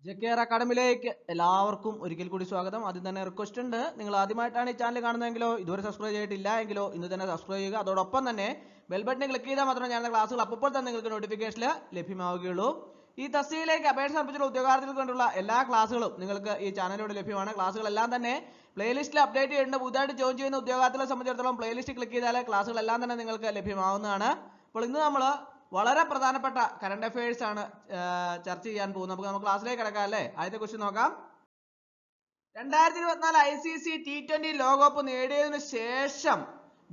ജെകെആർ അക്കാഡമിയിലേക്ക് എല്ലാവർക്കും ഒരിക്കൽ കൂടി സ്വാഗതം. ആദ്യം തന്നെ റിക്വസ്റ്റ് ഉണ്ട്, നിങ്ങൾ ആദ്യമായിട്ടാണ് ഈ ചാനൽ കാണുന്നതെങ്കിലോ ഇതുവരെ സബ്സ്ക്രൈബ് ചെയ്തിട്ടില്ല എങ്കിലോ ഇന്ന് തന്നെ സബ്സ്ക്രൈബ് ചെയ്യുക. അതോടൊപ്പം തന്നെ ബെൽ ബട്ടൺ ക്ലിക്ക് ചെയ്താൽ മാത്രമേ ഞാൻ ക്ലാസ്സുകൾ അപ്പോൾ തന്നെ നിങ്ങൾക്ക് നോട്ടിഫിക്കേഷൻ ലഭ്യമാവുകയുള്ളൂ. ഈ തസ്തികയിലേക്ക് അപേക്ഷ സമർപ്പിച്ചുള്ള ഉദ്യോഗാർത്ഥികൾക്ക് വേണ്ടിയുള്ള എല്ലാ ക്ലാസ്സുകളും നിങ്ങൾക്ക് ഈ ചാനലിലൂടെ ലഭ്യമാണ്. ക്ലാസ്സുകളെല്ലാം തന്നെ പ്ലേലിസ്റ്റിൽ അപ്ഡേറ്റ് ചെയ്യേണ്ട. പുതുതായിട്ട് ജോയിൻ ചെയ്യുന്ന ഉദ്യോഗാർത്ഥികളെ സംബന്ധിച്ചിടത്തോളം പ്ലേലിസ്റ്റ് ക്ലിക്ക് ചെയ്താൽ ക്ലാസ്സുകളെല്ലാം തന്നെ നിങ്ങൾക്ക് ലഭ്യമാവുന്നതാണ്. അപ്പോൾ ഇന്ന് നമ്മൾ വളരെ പ്രധാനപ്പെട്ട കറണ്ട് അഫയേഴ്സ് ആണ് ചർച്ച ചെയ്യാൻ പോകുന്നത്. നമുക്ക് ക്ലാസ്സിലേക്ക് കിടക്കാം അല്ലേ. ആദ്യത്തെ ക്വസ്റ്റ്യൻ നോക്കാം. 2024 ICC T20 ലോകകപ്പ് നേടിയതിനു ശേഷം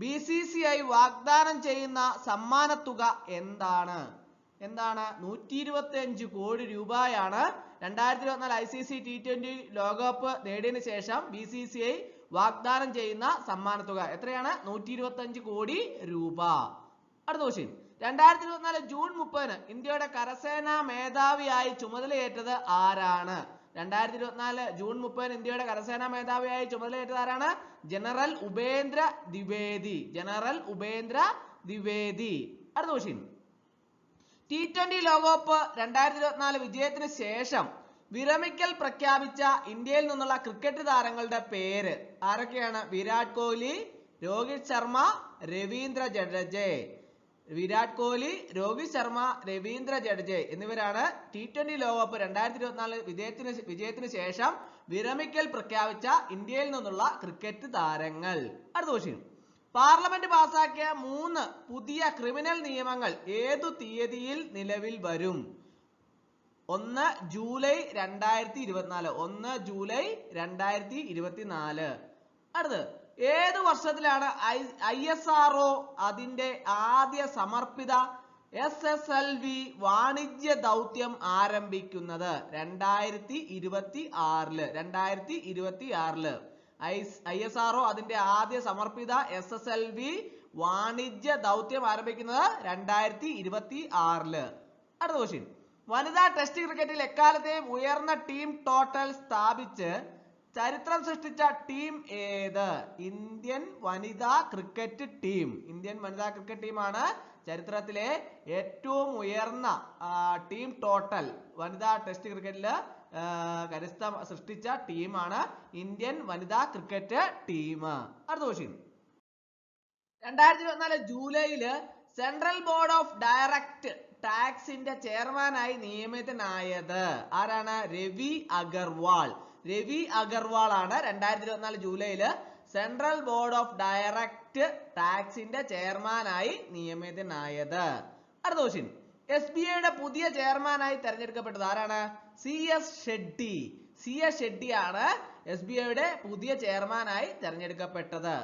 BCCI വാഗ്ദാനം ചെയ്യുന്ന സമ്മാനത്തുക എന്താണ്? 125 കോടി രൂപയാണ് 2024 ICC T20 ലോകകപ്പ് നേടിയതിനു ശേഷം BCCI വാഗ്ദാനം ചെയ്യുന്ന സമ്മാനത്തുക എത്രയാണ്? 125 കോടി രൂപ. അടുത്ത ക്വസ്റ്റ്യൻ, 2024 ജൂൺ 30 ഇന്ത്യയുടെ കരസേനാ മേധാവിയായി ചുമതലയേറ്റത് ആരാണ്? 2024 ജൂൺ 30 ഇന്ത്യയുടെ കരസേനാ മേധാവിയായി ചുമതലയേറ്റത് ആരാണ്? ജനറൽ ഉപേന്ദ്ര ദ്വിവേദി. അടുത്ത ക്വസ്റ്റ്യൻ, T20 ലോകകപ്പ് 2024 വിജയത്തിന് ശേഷം വിരമിക്കൽ പ്രഖ്യാപിച്ച ഇന്ത്യയിൽ നിന്നുള്ള ക്രിക്കറ്റ് താരങ്ങളുടെ പേര് ആരൊക്കെയാണ്? വിരാട് കോഹ്ലി, രോഹിത് ശർമ്മ, രവീന്ദ്ര ജഡേജ. വിരാട് കോഹ്ലി, രോഹിത് ശർമ്മ, രവീന്ദ്ര ജഡേജ എന്നിവരാണ് T20 ലോകകപ്പ് 2024 വിജയത്തിന് ശേഷം വിരമിക്കൽ പ്രഖ്യാപിച്ച ഇന്ത്യയിൽ നിന്നുള്ള ക്രിക്കറ്റ് താരങ്ങൾ. അടുത്ത ക്വസ്റ്റ്യൻ, പാർലമെന്റ് പാസാക്കിയ 3 പുതിയ ക്രിമിനൽ നിയമങ്ങൾ ഏതു തീയതിയിൽ നിലവിൽ വരും? 1 ജൂലൈ 2024. അടുത്ത്, ഏത് വർഷത്തിലാണ് ISRO അതിന്റെ ആദ്യ സമർപ്പിത SSLV വാണിജ്യ ദൗത്യം ആരംഭിക്കുന്നത്? 2026. ISRO അതിന്റെ ആദ്യ സമർപ്പിത SSLV വാണിജ്യ ദൗത്യം ആരംഭിക്കുന്നത് 2026. അടുത്ത ക്വസ്റ്റ്യൻ, വനിതാ ടെസ്റ്റ് ക്രിക്കറ്റിൽ എക്കാലത്തെയും ഉയർന്ന ടീം ടോട്ടൽ സ്ഥാപിച്ച് ചരിത്രം സൃഷ്ടിച്ച ടീം ഏത്? ഇന്ത്യൻ വനിതാ ക്രിക്കറ്റ് ടീമാണ് ചരിത്രത്തിലെ ഏറ്റവും ഉയർന്ന ടീം ടോട്ടൽ വനിതാ ടെസ്റ്റ് ക്രിക്കറ്റിൽ കരസ്ഥം സൃഷ്ടിച്ച ടീമാണ് ഇന്ത്യൻ വനിതാ ക്രിക്കറ്റ് ടീം. അടുത്ത ക്വസ്റ്റ്യൻ, 2024 ജൂലൈയില് സെൻട്രൽ ബോർഡ് ഓഫ് ഡയറക്റ്റ് ടാക്സിന്റെ ചെയർമാനായി നിയമിതനായത് ആരാണ്? രവി അഗർവാൾ ആണ് 2024 ജൂലൈയില് സെൻട്രൽ ബോർഡ് ഓഫ് ഡയറക്റ്റ് ടാക്സിന്റെ ചെയർമാനായി നിയമിതനായത്. അടുത്ത ക്വസ്റ്റ്യൻ, SBIയുടെ പുതിയ ചെയർമാനായി തെരഞ്ഞെടുക്കപ്പെട്ടത് ആരാണ്? CS ഷെഡ്ഡി ആണ് SBIയുടെ പുതിയ ചെയർമാനായി തെരഞ്ഞെടുക്കപ്പെട്ടത്.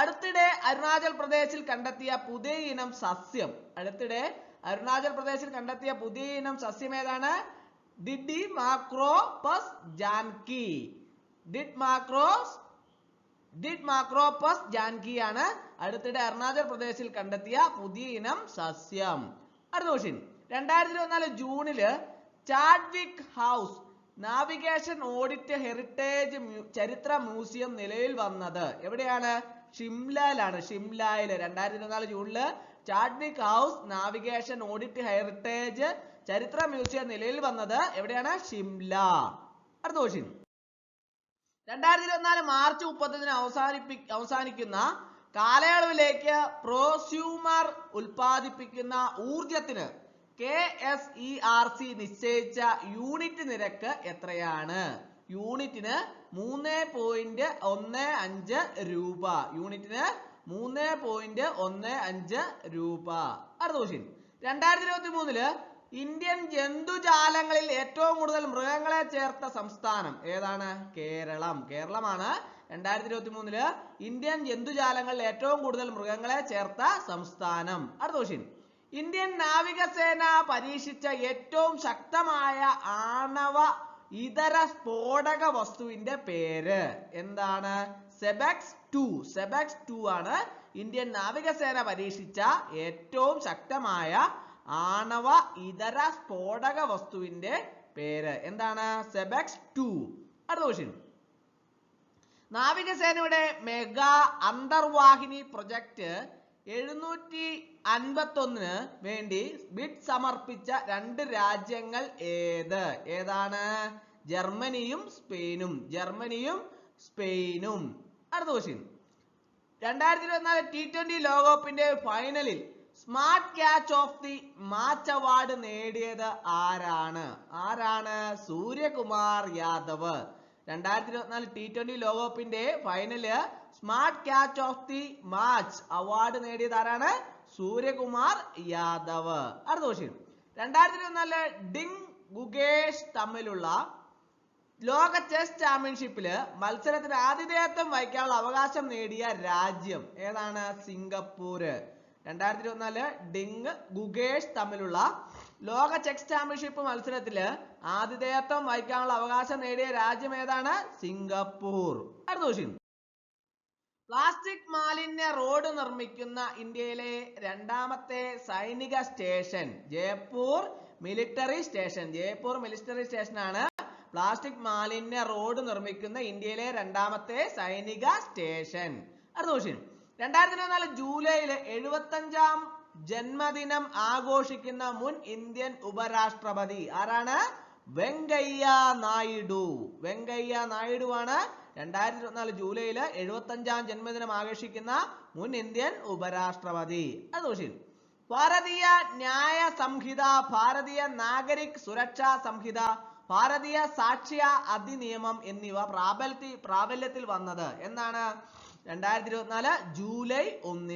അടുത്തിടെ അരുണാചൽ പ്രദേശിൽ കണ്ടെത്തിയ പുതിയ ഇനം സസ്യം ഏതാണ്? ഡിഡിമാക്രോപസ് ജാൻകി ആണ് അടുത്തിടെ അരുണാചൽ പ്രദേശിൽ കണ്ടെത്തിയ പുതിയ ഇനം സസ്യം. അടുത്ത ക്വസ്റ്റ്യൻ, 2024 ജൂണില് Chadwick house navigation audit heritage ചരിത്ര മ്യൂസിയം നിലവിൽ വന്നത് എവിടെയാണ്? ഷിംലയിലാണ്. 2024 ജൂണില് Chadwick house navigation audit heritage ചരിത്ര മ്യൂസിയം നിലവിൽ വന്നത് എവിടെയാണ്? ഷിംല. അടുത്ത ക്വസ്റ്റ്യൻ, 2024 മാർച്ച് 30 അവസാനിക്കുന്ന കാലയളവിലേക്ക് പ്രോസ്യൂമർ ഉൽപ്പാദിപ്പിക്കുന്ന ഊർജത്തിന് KSERC നിശ്ചയിച്ച യൂണിറ്റ് നിരക്ക് എത്രയാണ്? യൂണിറ്റിന് 3.15 രൂപ. അടുത്ത ക്വസ്റ്റ്യൻ, 2023 ഇന്ത്യൻ ജന്തുജാലങ്ങളിൽ ഏറ്റവും കൂടുതൽ മൃഗങ്ങളെ ചേർത്ത സംസ്ഥാനം ഏതാണ്? കേരളമാണ് 2023 ഇന്ത്യൻ ജന്തുജാലങ്ങളിൽ ഏറ്റവും കൂടുതൽ മൃഗങ്ങളെ ചേർത്ത സംസ്ഥാനം. അടുത്ത ക്വസ്റ്റ്യൻ, ഇന്ത്യൻ നാവികസേന പരീക്ഷിച്ച ഏറ്റവും ശക്തമായ ആണവ ഇതര സ്ഫോടക വസ്തുവിന്റെ പേര് എന്താണ്? സെബെക്സ് 2 ആണ് ഇന്ത്യൻ നാവികസേന പരീക്ഷിച്ച ഏറ്റവും ശക്തമായ ആണവ ഇതര സ്ഫോടക വസ്തുവിന്റെ പേര് എന്താണ്? സെബെക്സ് 2. അടുത്ത ക്വസ്റ്റ്യൻ, നാവികസേനയുടെ മെഗാ അന്തർവാഹിനി പ്രൊജക്ട് 751 വേണ്ടി ബിഡ് സമർപ്പിച്ച 2 രാജ്യങ്ങൾ ഏതാണ്? ജർമ്മനിയും സ്പെയിനും. അടുത്ത ക്വസ്റ്റ്യൻ, 2024 T20 ലോകകപ്പിന്റെ ഫൈനലിൽ smart catch of the match award നേടിയത് ആരാണ്? സൂര്യകുമാർ യാദവ്. 2024 T20 ലോകകപ്പിന്റെ final smart catch of the match award നേടിയത് ആരാണ്? സൂര്യകുമാർ യാദവ്. അടുത്ത ക്വസ്റ്റ്യൻ, 2024 ഡിങ് ഗുഗേഷ് തമ്മിലുള്ള ലോക ചെസ് ചാമ്പ്യൻഷിപ്പില് മത്സരത്തിന് ആതിഥേയത്വം വഹിക്കാനുള്ള അവകാശം നേടിയ രാജ്യം ഏതാണ്? സിംഗപ്പൂര്. 2024 ഡിങ് ഗുഗേഷ് തമ്മിലുള്ള ലോക ചെസ് ചാമ്പ്യൻഷിപ്പ് മത്സരത്തില് ആതിഥേയത്വം വഹിക്കാനുള്ള അവകാശം നേടിയ രാജ്യം ഏതാണ്? സിംഗപ്പൂർ. അടുത്ത ക്വസ്റ്റ്യൻ, പ്ലാസ്റ്റിക് മാലിന്യ റോഡ് നിർമ്മിക്കുന്ന ഇന്ത്യയിലെ 2ാമത്തെ സൈനിക സ്റ്റേഷൻ ജയ്പൂർ മിലിറ്ററി സ്റ്റേഷൻ ആണ് പ്ലാസ്റ്റിക് മാലിന്യ റോഡ് നിർമ്മിക്കുന്ന ഇന്ത്യയിലെ 2ാമത്തെ സൈനിക സ്റ്റേഷൻ. അടുത്ത ക്വസ്റ്റ്യൻ, 2024 ജൂലൈയില് 75ാം ജന്മദിനം ആഘോഷിക്കുന്ന മുൻ ഇന്ത്യൻ ഉപരാഷ്ട്രപതി ആരാണ്? വെങ്കയ്യ നായിഡു ആണ് 2024 ജൂലൈയില് 75ാം ജന്മദിനം ആഘോഷിക്കുന്ന മുൻ ഇന്ത്യൻ ഉപരാഷ്ട്രപതി. അടുത്ത ക്വസ്റ്റ്യൻ, ഭാരതീയ ന്യായ സംഹിത, ഭാരതീയ നാഗരിക് സുരക്ഷാ സംഹിത, ഭാരതീയ സാക്ഷ്യ അധിനിയമം എന്നിവ പ്രാബല്യത്തിൽ വന്നത് എന്നാണ്? 2024 ജൂലൈ 1.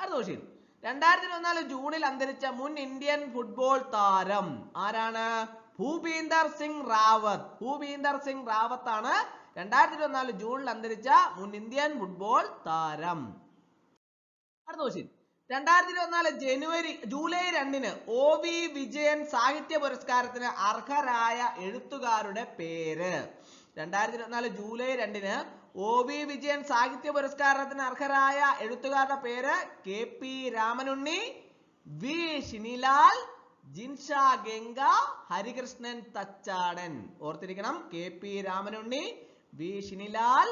അടുത്ത ക്വസ്റ്റ്യൻ, 2024 ജൂണിൽ അന്തരിച്ച മുൻ ഇന്ത്യൻ ഫുട്ബോൾ താരം ആരാണ്? ഭൂപീന്ദർ സിംഗ് റാവത്ത് ആണ് 2024 ജൂണിൽ അന്തരിച്ച മുൻ ഇന്ത്യൻ ഫുട്ബോൾ താരം. അടുത്ത ക്വസ്റ്റ്യൻ, 2024 ജൂലൈ 2 OV വിജയൻ സാഹിത്യ പുരസ്കാരത്തിന് അർഹരായ എഴുത്തുകാരുടെ പേര്. 2024 ജൂലൈ 2 OV വിജയൻ സാഹിത്യ പുരസ്കാരത്തിന് അർഹരായ എഴുത്തുകാരുടെ പേര് KP രാമനുണ്ണി, V ഷിനിലാൽ, ജിൻഷാ ഗംഗ, ഹരികൃഷ്ണൻ തച്ചാടൻ. ഓർത്തിരിക്കണം, KP രാമനുണ്ണി, V ഷിനിലാൽ,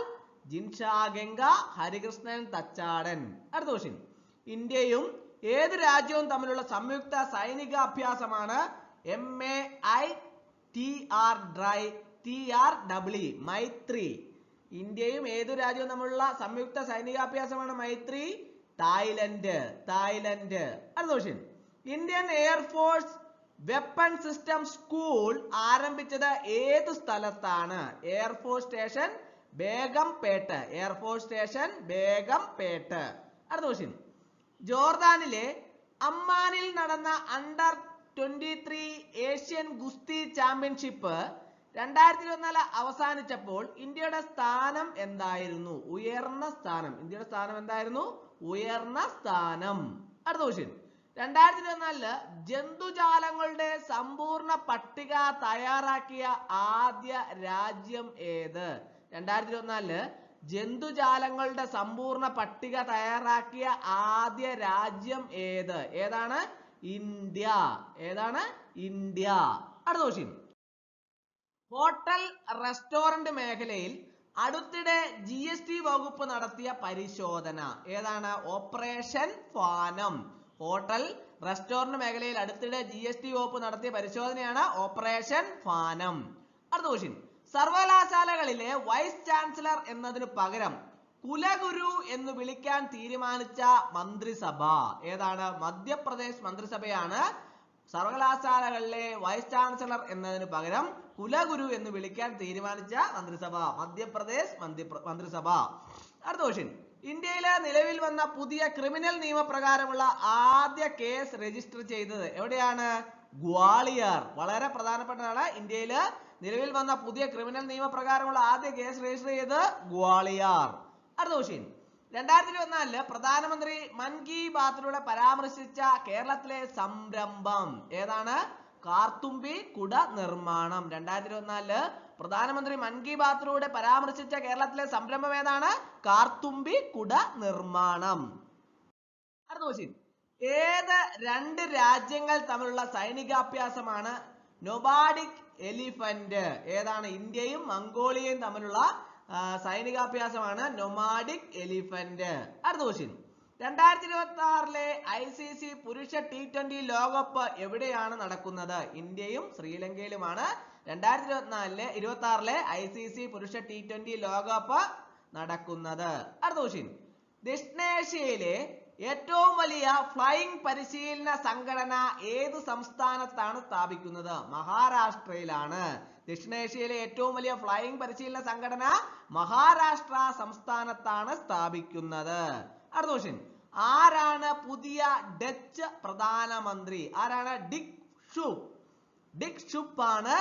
ജിൻഷാ ഗംഗ, ഹരികൃഷ്ണൻ തച്ചാടൻ. അടുത്ത ക്വസ്റ്റ്യൻ, ഇന്ത്യയും ഏത് രാജ്യവും തമ്മിലുള്ള സംയുക്ത സൈനിക അഭ്യാസമാണ് MAITRE മൈത്രി? ഇന്ത്യയും ഏതു രാജ്യവും തമ്മിലുള്ള സംയുക്ത സൈനികാഭ്യാസമാണ് മൈത്രി? തായ്ലൻഡ്. അടുത്ത question, Indian air force weapon system school ആരംഭിച്ചത് ഏത് സ്ഥലത്താണ്? Air force station Begumpet. അടുത്ത ക്വസ്റ്റ്യൻ, ജോർദാനിലെ അമ്മാനിൽ നടന്ന അണ്ടർ 23 ഏഷ്യൻ ഗുസ്തി ചാമ്പ്യൻഷിപ്പ് 2024 അവസാനിച്ചപ്പോൾ ഇന്ത്യയുടെ സ്ഥാനം എന്തായിരുന്നു? ഉയർന്ന സ്ഥാനം. അടുത്ത ക്വസ്റ്റ്യൻ, 2024 ജന്തുജാലങ്ങളുടെ സമ്പൂർണ്ണ പട്ടിക തയ്യാറാക്കിയ ആദ്യ രാജ്യം ഏത്? 2024 ജന്തുജാലങ്ങളുടെ സമ്പൂർണ്ണ പട്ടിക തയ്യാറാക്കിയ ആദ്യ രാജ്യം ഏതാണ്? ഇന്ത്യ. അടുത്ത ക്വസ്റ്റ്യൻ, ഹോട്ടൽ റെസ്റ്റോറന്റ് മേഖലയിൽ അടുത്തിടെ GST വകുപ്പ് നടത്തിയ പരിശോധന ഏതാണ്? ഓപ്പറേഷൻ ഫാനം. ഹോട്ടൽ റെസ്റ്റോറന്റ് മേഖലയിൽ അടുത്തിടെ GST വകുപ്പ് നടത്തിയ പരിശോധനയാണ് ഓപ്പറേഷൻ ഫാനം. അടുത്ത ക്വസ്റ്റ്യൻ, സർവകലാശാലകളിലെ വൈസ് ചാൻസലർ എന്നതിന് പകരം കുലഗുരു എന്ന് വിളിക്കാൻ തീരുമാനിച്ച മന്ത്രിസഭ ഏതാണ്? മധ്യപ്രദേശ് മന്ത്രിസഭയാണ് സർവകലാശാലകളിലെ വൈസ് ചാൻസലർ എന്നതിന് പകരം കുലഗുരു എന്ന് വിളിക്കാൻ തീരുമാനിച്ച മന്ത്രിസഭ മധ്യപ്രദേശ് മന്ത്രിസഭ. അടുത്ത ക്വസ്റ്റ്യൻ, ഇന്ത്യയിലെ നിലവിൽ വന്ന പുതിയ ക്രിമിനൽ നിയമപ്രകാരമുള്ള ആദ്യ കേസ് രജിസ്റ്റർ ചെയ്തത് എവിടെയാണ്? ഗ്വാളിയർ. വളരെ പ്രധാനപ്പെട്ടതാണ്. ഇന്ത്യയില് നിലവിൽ വന്ന പുതിയ ക്രിമിനൽ നിയമപ്രകാരമുള്ള ആദ്യ കേസ് രജിസ്റ്റർ ചെയ്തത് ഗ്വാളിയർ. അടുത്ത ക്വസ്റ്റ്യൻ, 2024 പ്രധാനമന്ത്രി മൻ കി ബാത്തിലൂടെ പരാമർശിച്ച കേരളത്തിലെ സംരംഭം ഏതാണ്? കാർത്തുമ്പി കുട നിർമ്മാണം. 2024 പ്രധാനമന്ത്രി മൻ കി ബാത്തിലൂടെ പരാമർശിച്ച കേരളത്തിലെ സംരംഭം ഏതാണ്? കാർത്തുമ്പി കുട നിർമ്മാണം. അടുത്ത ക്വസ്റ്റ്യൻ, ഏത് 2 രാജ്യങ്ങൾ തമ്മിലുള്ള സൈനികാഭ്യാസമാണ് നൊബാഡിക് എലിഫന്റ്? ഏതാണ്? ഇന്ത്യയും മംഗോളിയയും തമ്മിലുള്ള സൈനികാഭ്യാസമാണ് നൊമാഡിക് എലിഫന്റ്. അടുത്ത ക്വസ്റ്റ്യൻ, 2026 ICC പുരുഷ T20 ലോകകപ്പ് എവിടെയാണ് നടക്കുന്നത്? ഇന്ത്യയും ശ്രീലങ്കയിലുമാണ് 2026 ICC പുരുഷ T20 ലോകകപ്പ് നടക്കുന്നത്. അടുത്ത ക്വസ്റ്റ്യൻ, ദക്ഷിണേഷ്യയിലെ ഏറ്റവും വലിയ ഫ്ലൈയിങ് പരിശീലന സംഘടന ഏത് സംസ്ഥാനത്താണ് സ്ഥാപിക്കുന്നത്? മഹാരാഷ്ട്രയിലാണ്. ദക്ഷിണേഷ്യയിലെ ഏറ്റവും വലിയ ഫ്ലൈയിങ് പരിശീലന സംഘടന മഹാരാഷ്ട്ര സംസ്ഥാനത്താണ് സ്ഥാപിക്കുന്നത്. അടുത്ത ക്വസ്റ്റ്യൻ, ആരാണ് പുതിയ ഡച്ച് പ്രധാനമന്ത്രി? ആരാണ്? ഡിക് ഷുപ്പ് ആണ്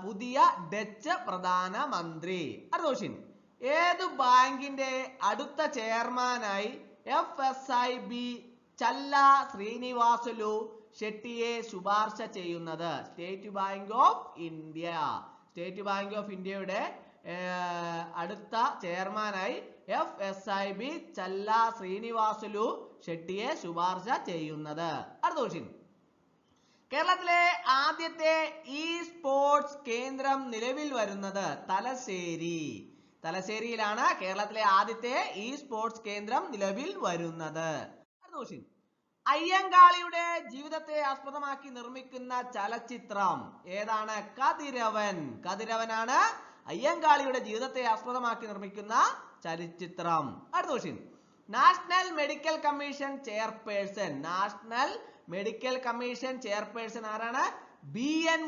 പുതിയ ഡച്ച് പ്രധാനമന്ത്രി. അടുത്ത ക്വസ്റ്റ്യൻ, ഏതു ബാങ്കിന്റെ അടുത്ത ചെയർമാനായി FSIB ചല്ല ശ്രീനിവാസുലു ഷെട്ടിയെ ശുപാർശ ചെയ്യുന്നത്? State bank of India. State bank of ഇന്ത്യയുടെ അടുത്ത ചെയർമാനായി FSIB ചല്ല ശ്രീനിവാസുലു ഷെട്ടിയെ ശുപാർശ ചെയ്യുന്നത്. അടുത്ത ക്വസ്റ്റ്യൻ, കേരളത്തിലെ ആദ്യത്തെ സ്പോർട്സ് കേന്ദ്രം നിലവിൽ വരുന്നത്? തലശ്ശേരിയിലാണ് കേരളത്തിലെ ആദ്യത്തെ സ്പോർട്സ് കേന്ദ്രം നിലവിൽ വരുന്നത്. അടുത്ത ക്വസ്റ്റ്യൻ, അയ്യങ്കാളിയുടെ ജീവിതത്തെ ആസ്പദമാക്കി നിർമ്മിക്കുന്ന ചലച്ചിത്രം ഏതാണ്? കതിരവനാണ് അയ്യങ്കാളിയുടെ ജീവിതത്തെ ആസ്പദമാക്കി നിർമ്മിക്കുന്ന ചലച്ചിത്രം. അടുത്ത question, national medical commission chairperson ആരാണ്? BN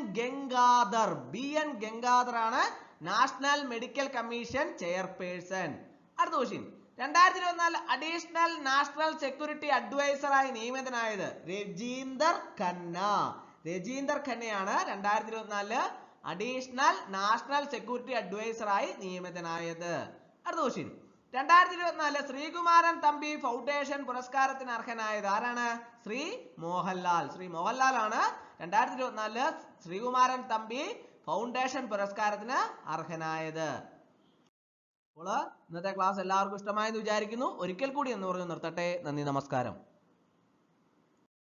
ഗംഗാധർ ആണ് നാഷണൽ മെഡിക്കൽ കമ്മീഷൻ ചെയർപേഴ്സൺ. അടുത്ത ക്വസ്റ്റ്യൻ, 2024 അഡീഷണൽ നാഷണൽ സെക്യൂരിറ്റി അഡ്വൈസറായി നിയമിതനായത്? രജീന്ദർ ഖന്നയാണ് 2024 അഡീഷണൽ നാഷണൽ സെക്യൂരിറ്റി അഡ്വൈസറായി നിയമിതനായത്. അടുത്ത ക്വസ്റ്റ്യൻ, 2024 ശ്രീകുമാരൻ തമ്പി ഫൗണ്ടേഷൻ പുരസ്കാരത്തിന് അർഹനായത് ആരാണ്? ശ്രീ മോഹൻലാൽ ആണ് 2024 ശ്രീകുമാരൻ തമ്പി ഫൗണ്ടേഷൻ പുരസ്കാരത്തിന് അർഹനായത്. അപ്പോൾ ഇന്നത്തെ ക്ലാസ് എല്ലാവർക്കും ഇഷ്ടമായെന്ന് വിചാരിക്കുന്നു. ഒരിക്കൽ കൂടി എന്ന് പറഞ്ഞു നിർത്തട്ടെ. നന്ദി, നമസ്കാരം.